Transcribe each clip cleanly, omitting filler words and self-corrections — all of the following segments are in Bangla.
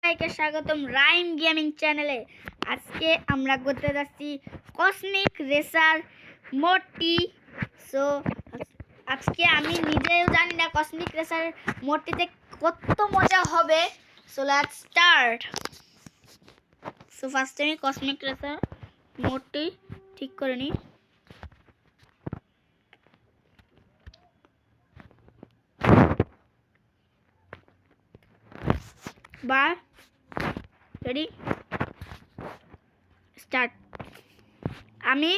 সবাইকে স্বাগতম রাইম গেমিং চ্যানেলে। আজকে আমরা করতে যাচ্ছি কসমিক রেসার মোডটি। সো আজকে আমি নিজেও জানি না কসমিক রেসার মোডটিতে কত মজা হবে। So let's start. সো ফার্স্টে আমি কসমিক রেসার মোডটি ঠিক করে নিই। বার রেডি স্টার্ট। আমি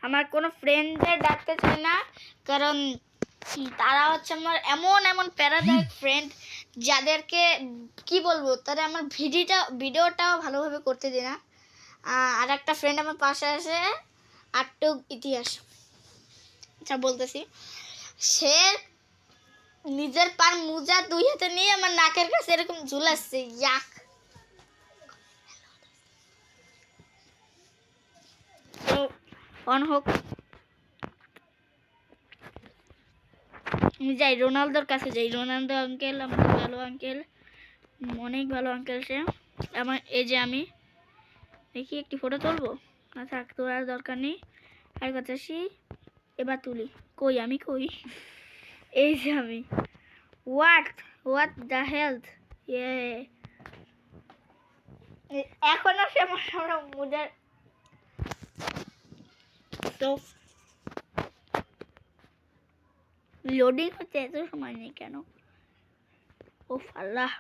আমার কোনো ফ্রেন্ডদের ডাকতে চাই না, কারণ তারা হচ্ছে আমার এমন এমন প্যারাদায়ক ফ্রেন্ড যাদেরকে কি বলবো, তারা আমার ভিডিওটাও ভালোভাবে করতে দেয় না। আর একটা ফ্রেন্ড আমার পাশে আসে, আটটুক ইতিহাস আচ্ছা বলতেছি, সে নিজের পার মোজা দুই হাতে নিয়ে আমার নাকের কাছে এরকম ঝুলাচ্ছে। ইয়াক। তো অন হোক, আমি যাই রোনালদোর কাছে যাই। রোনালদো আঙ্কেল আমার ভালো আঙ্কেল, অনেক ভালো আঙ্কেল সে আমার। এই যে আমি দেখি একটি ফটো তুলবো, থাক তোর আর দরকার নেই। আর কথা আসি, এবার তুলি। কই আমি কই, এই যে আমি। What the health. এখন আসে আমার সামনে মুজার। তো লোডিং হচ্ছে, এত সময় নেই কেন? ও আল্লাহ,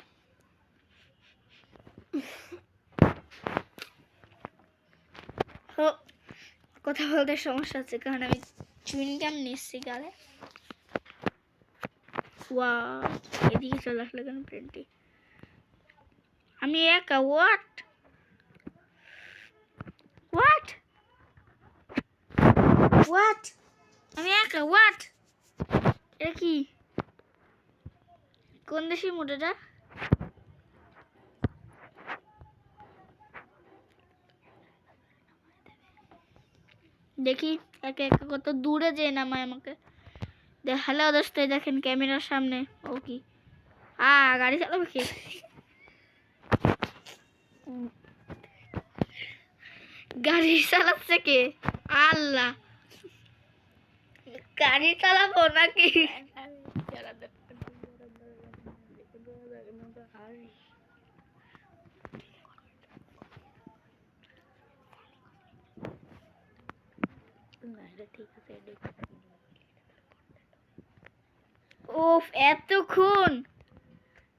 কথা বলতে সমস্যা হচ্ছে কারণ আমি চুইংগাম নিচ্ছি গালে। এদিকে চলে আসলে কেন ফ্রেন্ডটি? আমি একা। হোয়াট আমি একা। হোয়াট, এটা কি? কোন দেশি মোটেটা? দেখি একে একে কত দূরে যেয়ে নামায় আমাকে। হ্যালো দোস্ত, দেখেন ক্যামেরার সামনে। ও কি গাড়ি চালাবে কে? গাড়ি চালাচ্ছে কে? আল্লাহ, গাড়ি চালাবো নাকি? ওফ, এতক্ষণ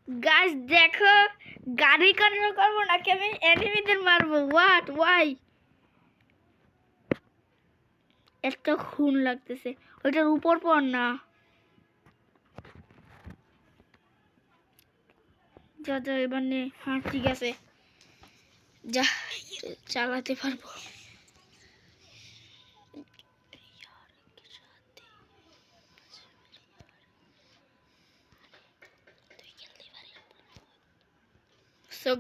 গাছ দেখো, গাড়ি কন্ট্রোল করবো নাকি আমি এনিমিদের মারবো? ওয়াই এত খুন লাগতেছে? ওইটার উপর পর না। যা এবার নে। হ্যাঁ ঠিক আছে, যা চালাতে পারবো। সো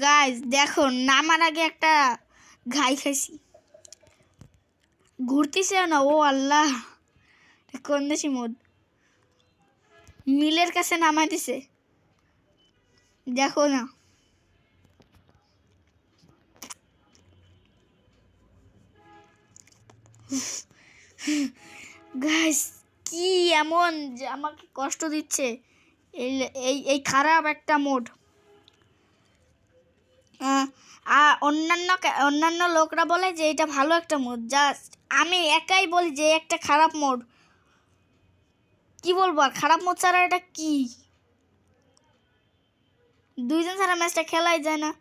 গাইস দেখো, নামার আগে একটা ঘাই খাইছি। ঘুরতেছে না। ও আল্লাহ, কোন দেশি মোড? মিলের কাছে নামাই দিছে, দেখো না। গাইস কি এমন যে আমাকে কষ্ট দিচ্ছে? এই খারাপ একটা মোড। অন্যান্য লোকরা বলে যে এটা ভালো একটা মোড, জাস্ট আমি একাই বলি যে একটা খারাপ মোড। কি বলবো আর, খারাপ মোড ছাড়া এটা কি? দুইজন ছাড়া ম্যাচটা খেলাই যায় না।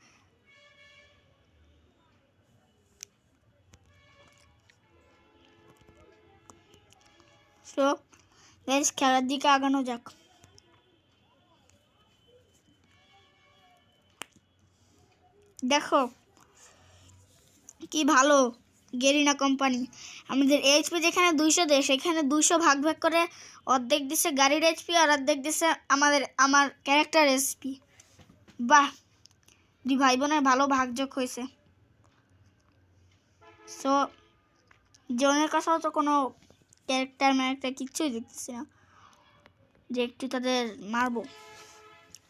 সো গাইস খেলার দিকে আগানো যাক। দেখো কি ভালো গেরিনা কোম্পানি। আমাদের এইচপি যেখানে 200 দেয়, সেখানে 200 ভাগ ভাগ করে অর্ধেক দিচ্ছে গাড়ির এইচপি আর অর্ধেক দিচ্ছে আমার ক্যারেক্টার এইচপি। বাহ, দুই ভাই বোনের ভালো ভাগযোগ হয়েছে। সো জনের কাছেও তো কোনো ক্যারেক্টার কিচ্ছুই দেখতেছি না। যে একটু তাদের মারবো।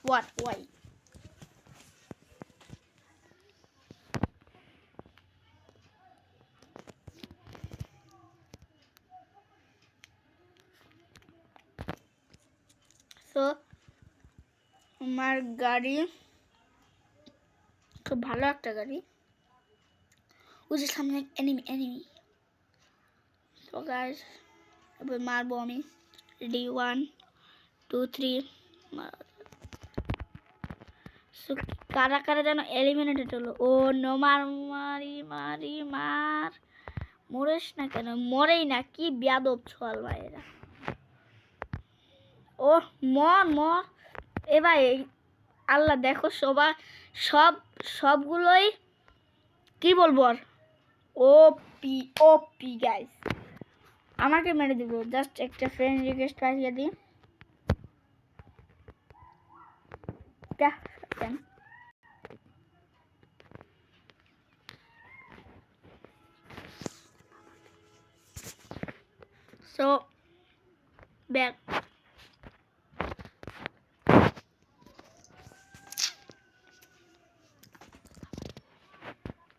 What Y? তো আমার গাড়ি খুব ভালো একটা গাড়ি। ওই যে সামনে এনিমি। তো গাইস এবার মারবো আমি। রেডি 1 2 3। কারা কারা যেন এলিমিনেটেড হলো। ও নো, মার। মরেস না কেন? মরেই না, কি বেয়াদব ছোয়াল ভাই এরা। ও মর এ ভাই। আল্লাহ দেখো সবগুলোই কি বলবো আর, ওপি গাইস। আমাকে মেরে দিব। জাস্ট একটা ফ্রেন্ড রিকোয়েস্ট পাঠিয়ে দিই। So back